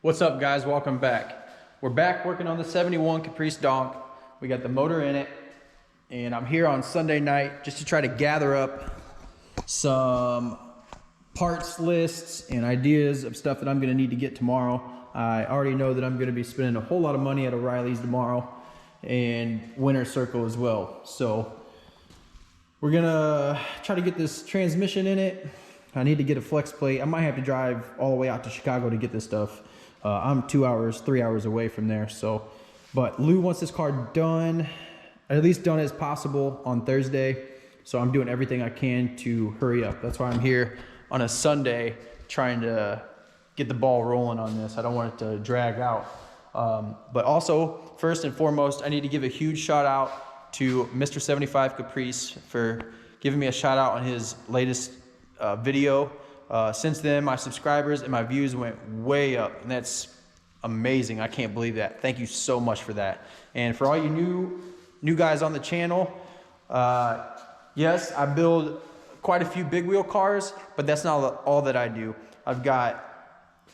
What's up, guys? Welcome back. We're back working on the 71 Caprice Donk. We got the motor in it, and I'm here on Sunday night just to try to gather up some parts lists and ideas of stuff that I'm going to need to get tomorrow. I already know that I'm going to be spending a whole lot of money at O'Reilly's tomorrow and Winter Circle as well. So we're going to try to get this transmission in it. I need to get a flex plate. I might have to drive all the way out to Chicago to get this stuff. I'm 3 hours away from there. So, but Lou wants this car done, at least done as possible on Thursday. So I'm doing everything I can to hurry up. That's why I'm here on a Sunday trying to get the ball rolling on this. I don't want it to drag out. But also, first and foremost, I need to give a huge shout out to Mr. 75 Caprice for giving me a shout out on his latest video. Since then, my subscribers and my views went way up, and that's amazing. I can't believe that. Thank you so much for that. And for all you new guys on the channel, yes, I build quite a few big wheel cars, but that's not all that I do. I've got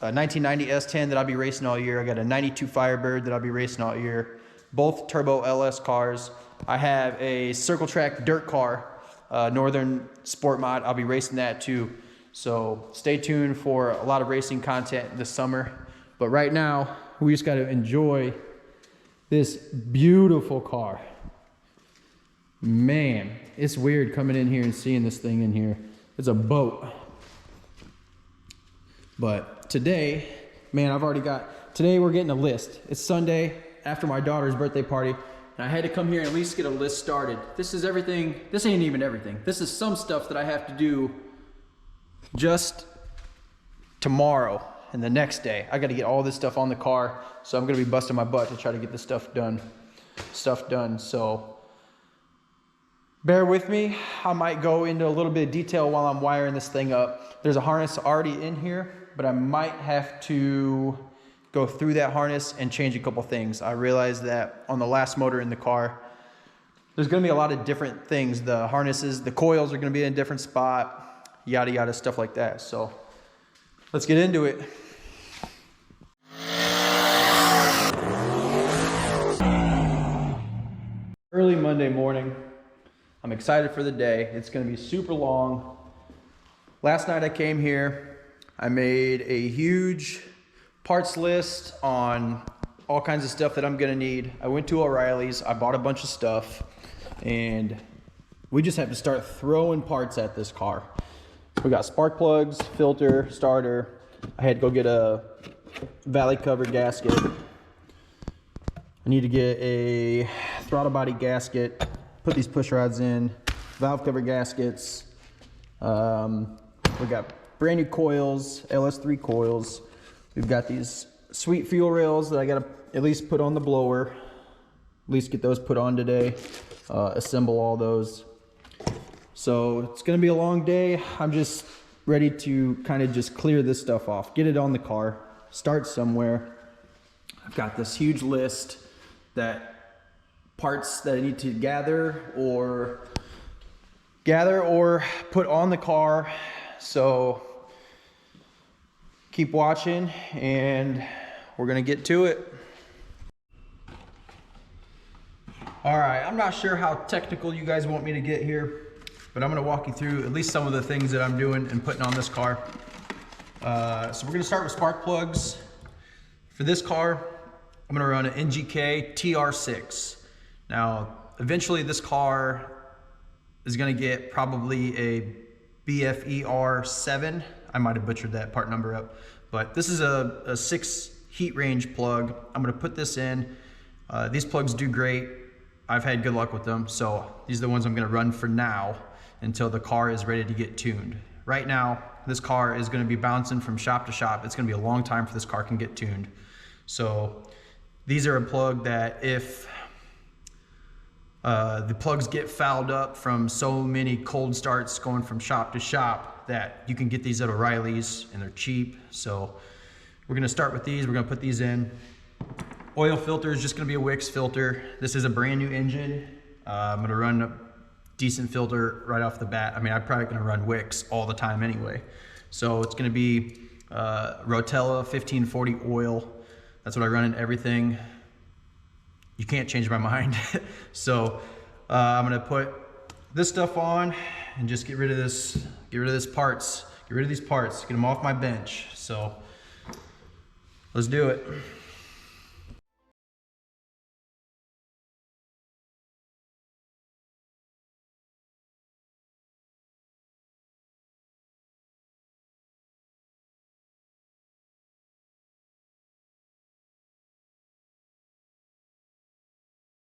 a 1990 S10 that I'll be racing all year. I got a 92 Firebird that I'll be racing all year, both turbo LS cars. I have a Circle Track dirt car, Northern Sport Mod. I'll be racing that too. So stay tuned for a lot of racing content this summer. But right now, we just got to enjoy this beautiful car. Man, it's weird coming in here and seeing this thing in here. It's a boat. But today, man, today we're getting a list. It's Sunday after my daughter's birthday party, and I had to come here and at least get a list started. This is everything. This ain't even everything. This is some stuff that I have to do just tomorrow and the next day. I got to get all this stuff on the car, so I'm going to be busting my butt to try to get this stuff done. So bear with me. I might go into a little bit of detail while I'm wiring this thing up. There's a harness already in here, but I might have to go through that harness and change a couple things. I realized that on the last motor in the car, there's going to be a lot of different things. The harnesses, the coils are going to be in a different spot, yada yada, stuff like that. So let's get into it. Early Monday morning. I'm excited for the day. It's going to be super long. Last night I came here. I made a huge parts list on all kinds of stuff that I'm going to need. I went to O'Reilly's. I bought a bunch of stuff, and we just have to start throwing parts at this car. We got spark plugs, filter, starter. I had to go get a valley cover gasket. I need to get a throttle body gasket, put these push rods in, valve cover gaskets. We got brand new coils, LS3 coils. We've got these sweet fuel rails that I gotta at least put on the blower. At least get those put on today. Assemble all those. So it's gonna be a long day. I'm just ready to kind of just clear this stuff off, get it on the car, start somewhere. I've got this huge list that parts that I need to gather or put on the car. So keep watching and we're gonna get to it. All right, I'm not sure how technical you guys want me to get here, but I'm gonna walk you through at least some of the things that I'm doing and putting on this car. So we're gonna start with spark plugs. For this car, I'm gonna run an NGK TR6. Now, eventually this car is gonna get probably a BFER7. I might have butchered that part number up, but this is a 6 heat range plug. I'm gonna put this in. These plugs do great. I've had good luck with them, so these are the ones I'm gonna run for now until the car is ready to get tuned. Right now, this car is gonna be bouncing from shop to shop. It's gonna be a long time for this car can get tuned. So these are a plug that if the plugs get fouled up from so many cold starts going from shop to shop, that you can get these at O'Reilly's and they're cheap. So we're gonna start with these. We're gonna put these in. Oil filter is just gonna be a Wix filter. This is a brand new engine. I'm gonna run a decent filter right off the bat. I mean, I'm probably gonna run Wix all the time anyway. So it's gonna be Rotella 1540 oil. That's what I run in everything. You can't change my mind. So I'm gonna put this stuff on and just get rid of these parts, get them off my bench. So let's do it.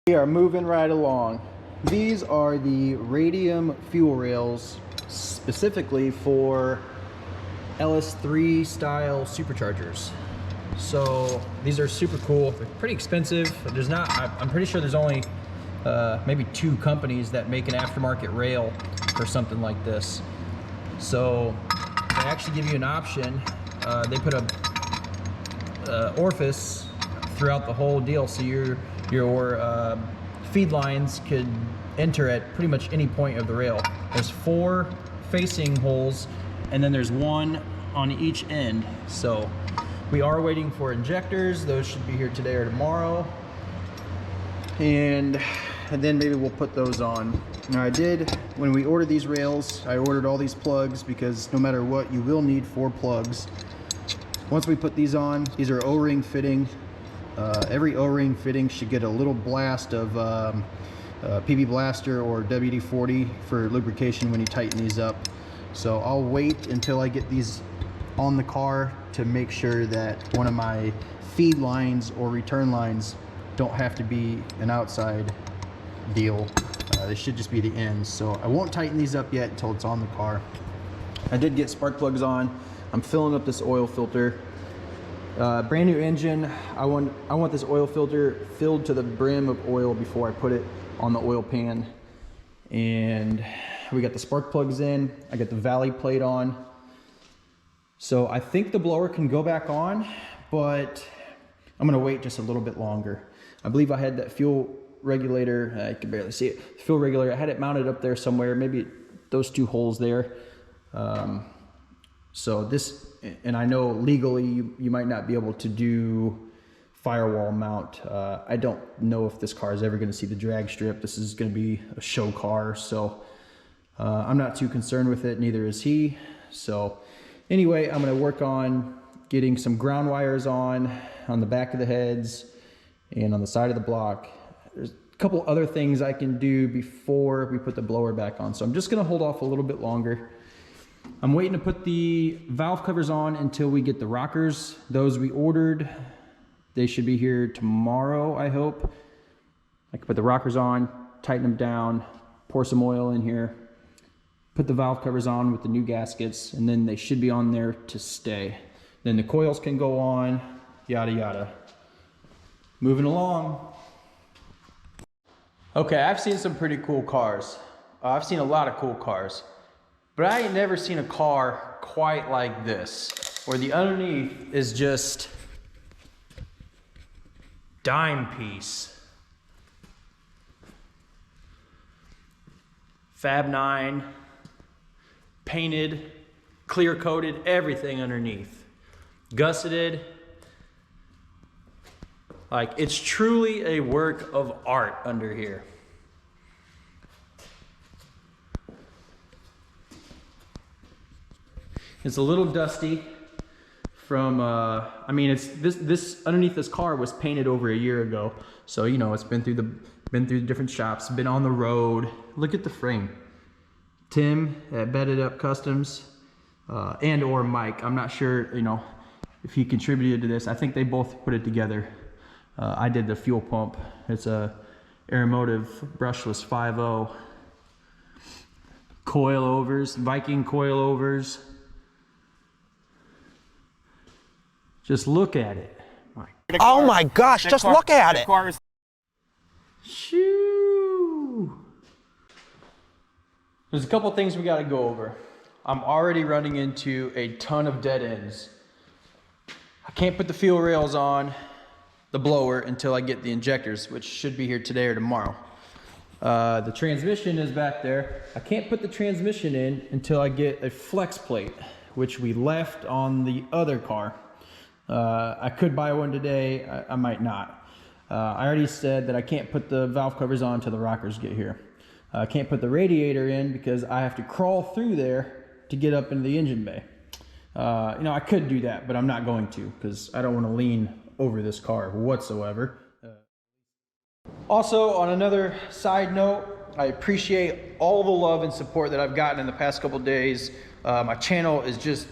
We are moving right along. These are the radium fuel rails specifically for LS3 style superchargers. So these are super cool. They're pretty expensive. I'm pretty sure there's only maybe 2 companies that make an aftermarket rail for something like this. So they actually give you an option. They put a orifice throughout the whole deal, so your feed lines could enter at pretty much any point of the rail. There's 4 facing holes, and then there's 1 on each end. So we are waiting for injectors. Those should be here today or tomorrow. And then maybe we'll put those on. Now when we ordered these rails, I ordered all these plugs because no matter what, you will need 4 plugs. Once we put these on, these are O-ring fitting. Every O-ring fitting should get a little blast of PB Blaster or WD-40 for lubrication when you tighten these up. So I'll wait until I get these on the car to make sure that one of my feed lines or return lines don't have to be an outside deal. They should just be the ends. So I won't tighten these up yet until it's on the car. I did get spark plugs on. I'm filling up this oil filter. Brand new engine. I want this oil filter filled to the brim of oil before I put it on the oil pan. And we got the spark plugs in. I got the valley plate on. So I think the blower can go back on, but I'm gonna wait just a little bit longer. I believe I had that fuel regulator. I can barely see it. The fuel regulator. I had it mounted up there somewhere. Maybe those 2 holes there. So this, and I know legally you might not be able to do firewall mount. I don't know if this car is ever going to see the drag strip. This is going to be a show car, so I'm not too concerned with it. Neither is he. So anyway, I'm going to work on getting some ground wires on the back of the heads and on the side of the block. There's a couple other things I can do before we put the blower back on. So I'm just going to hold off a little bit longer. I'm waiting to put the valve covers on until we get the rockers. Those we ordered. They should be here tomorrow, I hope. I can put the rockers on, tighten them down, pour some oil in here, put the valve covers on with the new gaskets, and then they should be on there to stay. Then the coils can go on, yada yada. Moving along. Okay, I've seen some pretty cool cars. I've seen a lot of cool cars. But I ain't never seen a car quite like this, where the underneath is just dime piece. Fab 9, painted, clear coated, everything underneath. Gusseted. Like, it's truly a work of art under here. It's a little dusty from, I mean, it's this underneath this car was painted over a year ago. So, you know, it's been through the different shops, been on the road. Look at the frame. Tim at Bedded Up Customs, and or Mike. I'm not sure, you know, if he contributed to this. I think they both put it together. I did the fuel pump. It's a Aeromotive brushless 5.0. Coilovers, Viking coilovers. Just look at it. Oh my gosh, just look at it. Shoo. There's a couple things we got to go over. I'm already running into a ton of dead ends. I can't put the fuel rails on the blower until I get the injectors, which should be here today or tomorrow. The transmission is back there. I can't put the transmission in until I get a flex plate. which we left on the other car. I could buy one today, I might not. I already said that I can't put the valve covers on until the rockers get here. I can't put the radiator in because I have to crawl through there to get up into the engine bay. You know, I could do that, but I'm not going to because I don't want to lean over this car whatsoever. Also, on another side note, I appreciate all the love and support that I've gotten in the past couple days. My channel is just,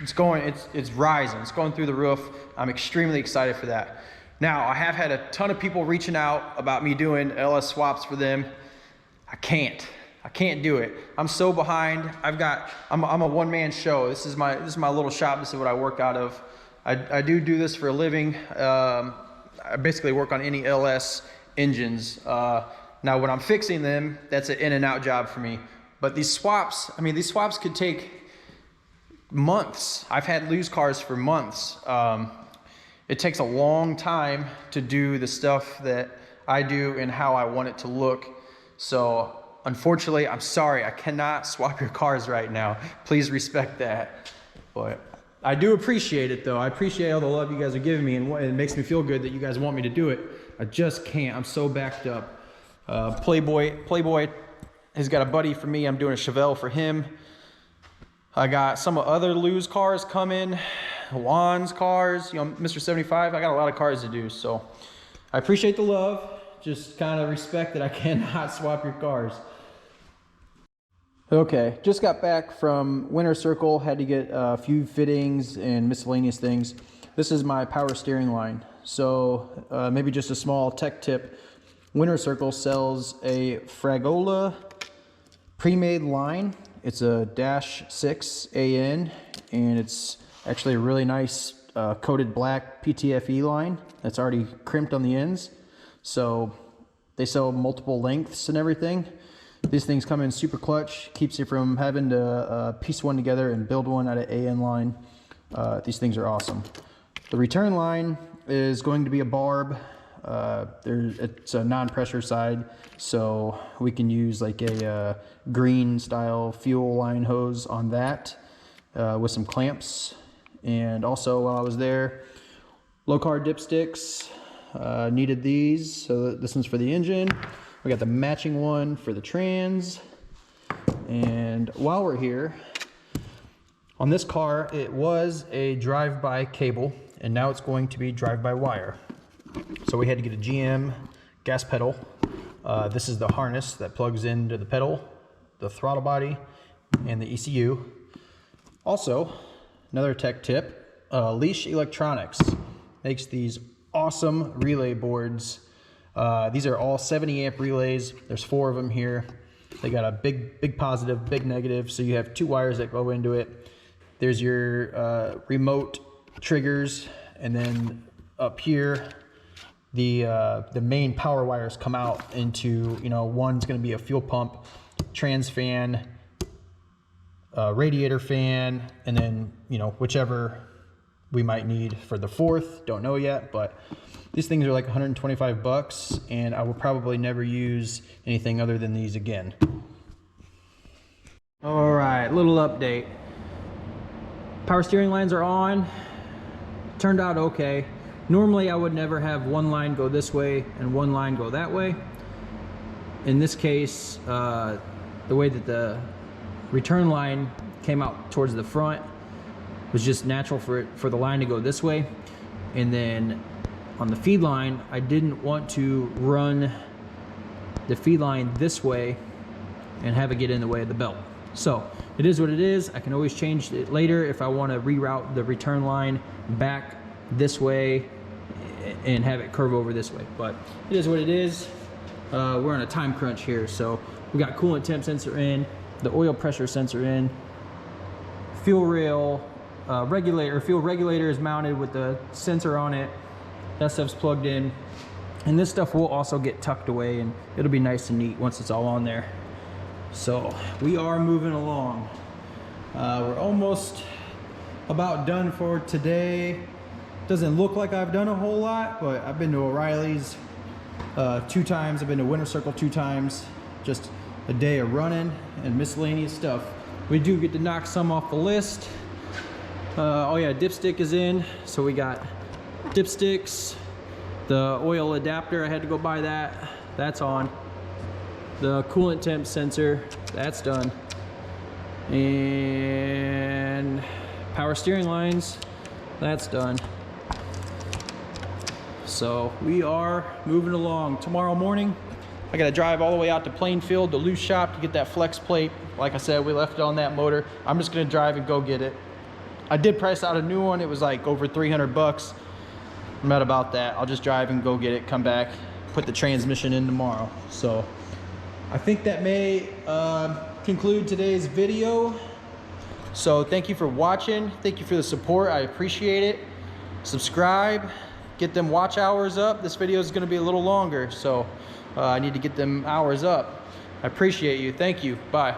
it's rising, it's going through the roof. I'm extremely excited for that. Now, I have had a ton of people reaching out about me doing LS swaps for them. I can't do it. I'm so behind. I'm a one-man show. This is my little shop. This is what I work out of. I do this for a living. I basically work on any LS engines. Now when I'm fixing them, that's an in and out job for me. But these swaps, I mean, these swaps could take months. I've had lose cars for months. It takes a long time to do the stuff that I do and how I want it to look. So unfortunately, I'm sorry, I cannot swap your cars right now. Please respect that. But I do appreciate it though. I appreciate all the love you guys are giving me, and it makes me feel good that you guys want me to do it. I just can't, I'm so backed up. Playboy has got a buddy for me. I'm doing a Chevelle for him. I got some other Lou's cars coming, Juan's cars, you know, Mr. 75. I got a lot of cars to do, so I appreciate the love. Just kind of respect that I cannot swap your cars. Okay, just got back from Winter Circle. Had to get a few fittings and miscellaneous things. This is my power steering line. So maybe just a small tech tip. Winter Circle sells a Fragola pre-made line. It's a -6 AN, and it's actually a really nice coated black PTFE line that's already crimped on the ends. So they sell multiple lengths and everything. These things come in super clutch, keeps you from having to piece one together and build one out of AN line. These things are awesome. The return line is going to be a barb. It's a non-pressure side, so we can use like a green style fuel line hose on that with some clamps. And also while I was there, low car dipsticks, needed these. So this one's for the engine. We got the matching one for the trans. And while we're here, on this car, it was a drive-by cable, and now it's going to be drive-by-wire. So we had to get a GM gas pedal. This is the harness that plugs into the pedal, the throttle body, and the ECU. Also, another tech tip, Leash Electronics makes these awesome relay boards. These are all 70 amp relays. There's 4 of them here. They got a big positive, big negative, so you have 2 wires that go into it. There's your remote triggers, and then up here, the main power wires come out into, you know, one's going to be a fuel pump, trans fan, radiator fan, and then, you know, whichever we might need for the 4th. Don't know yet, but these things are like 125 bucks, and I will probably never use anything other than these again. All right, little update. Power steering lines are on. Turned out okay. Normally I would never have one line go this way and one line go that way. In this case, the way that the return line came out towards the front was just natural for the line to go this way. And then on the feed line, I didn't want to run the feed line this way and have it get in the way of the belt. So it is what it is. I can always change it later if I want to reroute the return line back this way and have it curve over this way. But it is what it is. We're on a time crunch here, so we got coolant temp sensor in, the oil pressure sensor in, fuel rail regulator, fuel regulator is mounted with the sensor on it. That stuff's plugged in, and this stuff will also get tucked away, and it'll be nice and neat once it's all on there. So we are moving along. We're almost about done for today. Doesn't look like I've done a whole lot, but I've been to O'Reilly's 2 times. I've been to Winter Circle 2 times. Just a day of running and miscellaneous stuff. We do get to knock some off the list. Oh yeah, dipstick is in. So we got dipsticks, the oil adapter, I had to go buy that. That's on. The coolant temp sensor, that's done. And power steering lines, that's done. So we are moving along. Tomorrow morning, I gotta drive all the way out to Plainfield, the loose shop, to get that flex plate. Like I said, we left it on that motor. I'm just gonna drive and go get it. I did price out a new one. It was like over 300 bucks. I'm not about that. I'll just drive and go get it, come back, put the transmission in tomorrow. So I think that may conclude today's video. So thank you for watching. Thank you for the support. I appreciate it. Subscribe, get them watch hours up. This video is gonna be a little longer, so I need to get them hours up. I appreciate you. Thank you. Bye.